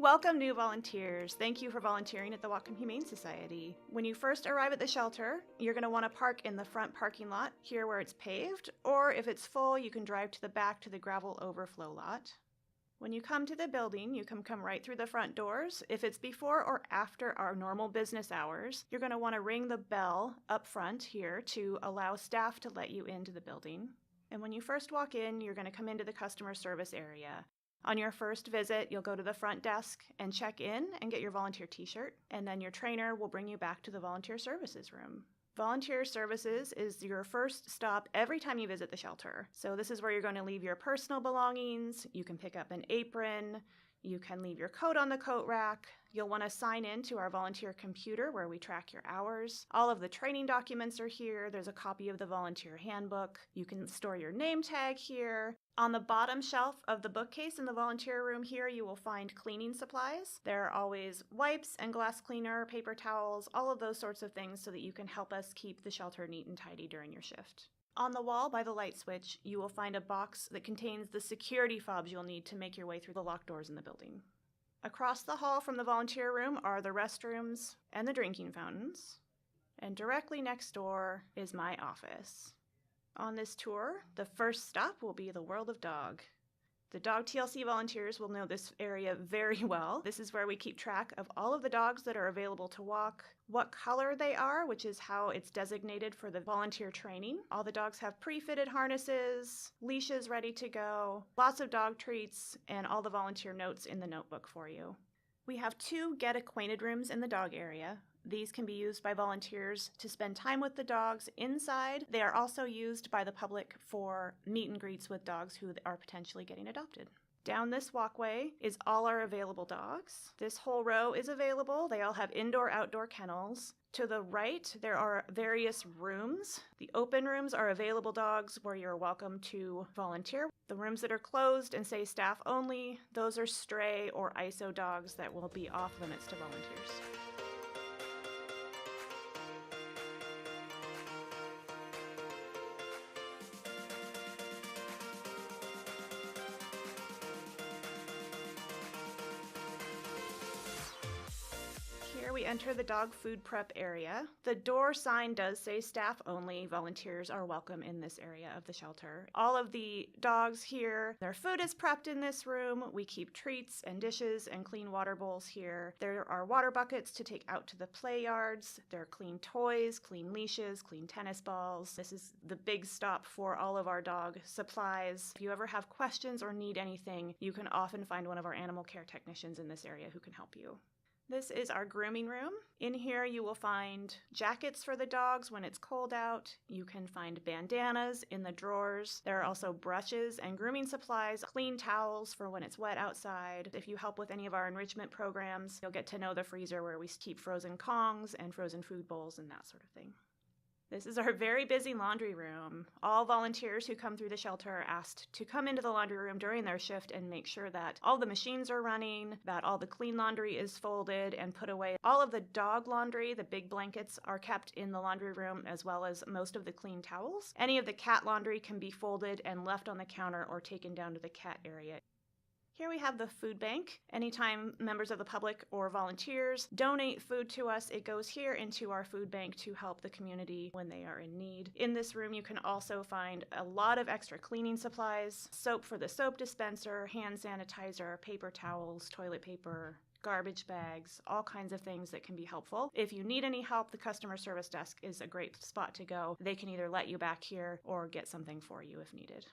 Welcome, new volunteers. Thank you for volunteering at the Whatcom Humane Society. When you first arrive at the shelter, you're going to want to park in the front parking lot here where it's paved, or if it's full, you can drive to the back to the gravel overflow lot. When you come to the building, you can come right through the front doors. If it's before or after our normal business hours, you're going to want to ring the bell up front here to allow staff to let you into the building. And when you first walk in, you're going to come into the customer service area. On your first visit, you'll go to the front desk and check in and get your volunteer t-shirt, and then your trainer will bring you back to the volunteer services room. Volunteer services is your first stop every time you visit the shelter. So this is where you're going to leave your personal belongings. You can pick up an apron. You can leave your coat on the coat rack. You'll want to sign in to our volunteer computer where we track your hours. All of the training documents are here. There's a copy of the volunteer handbook. You can store your name tag here. On the bottom shelf of the bookcase in the volunteer room here, you will find cleaning supplies. There are always wipes and glass cleaner, paper towels, all of those sorts of things so that you can help us keep the shelter neat and tidy during your shift. On the wall by the light switch, you will find a box that contains the security fobs you'll need to make your way through the locked doors in the building. Across the hall from the volunteer room are the restrooms and the drinking fountains. And directly next door is my office. On this tour, the first stop will be the world of dog. The Dog TLC volunteers will know this area very well. This is where we keep track of all of the dogs that are available to walk, what color they are, which is how it's designated for the volunteer training. All the dogs have pre-fitted harnesses, leashes ready to go, lots of dog treats, and all the volunteer notes in the notebook for you. We have 2 get acquainted rooms in the dog area. These can be used by volunteers to spend time with the dogs inside. They are also used by the public for meet and greets with dogs who are potentially getting adopted. Down this walkway is all our available dogs. This whole row is available. They all have indoor-outdoor kennels. To the right, there are various rooms. The open rooms are available dogs where you're welcome to volunteer. The rooms that are closed and say staff only, those are stray or ISO dogs that will be off limits to volunteers. Here we enter the dog food prep area. The door sign does say staff only. Volunteers are welcome in this area of the shelter. All of the dogs here, their food is prepped in this room. We keep treats and dishes and clean water bowls here. There are water buckets to take out to the play yards. There are clean toys, clean leashes, clean tennis balls. This is the big stop for all of our dog supplies. If you ever have questions or need anything, you can often find one of our animal care technicians in this area who can help you. This is our grooming room. In here you will find jackets for the dogs when it's cold out. You can find bandanas in the drawers. There are also brushes and grooming supplies, clean towels for when it's wet outside. If you help with any of our enrichment programs, you'll get to know the freezer where we keep frozen Kongs and frozen food bowls and that sort of thing. This is our very busy laundry room. All volunteers who come through the shelter are asked to come into the laundry room during their shift and make sure that all the machines are running, that all the clean laundry is folded and put away. All of the dog laundry, the big blankets, are kept in the laundry room as well as most of the clean towels. Any of the cat laundry can be folded and left on the counter or taken down to the cat area. Here we have the food bank. Anytime members of the public or volunteers donate food to us, it goes here into our food bank to help the community when they are in need. In this room, you can also find a lot of extra cleaning supplies, soap for the soap dispenser, hand sanitizer, paper towels, toilet paper, garbage bags, all kinds of things that can be helpful. If you need any help, the customer service desk is a great spot to go. They can either let you back here or get something for you if needed.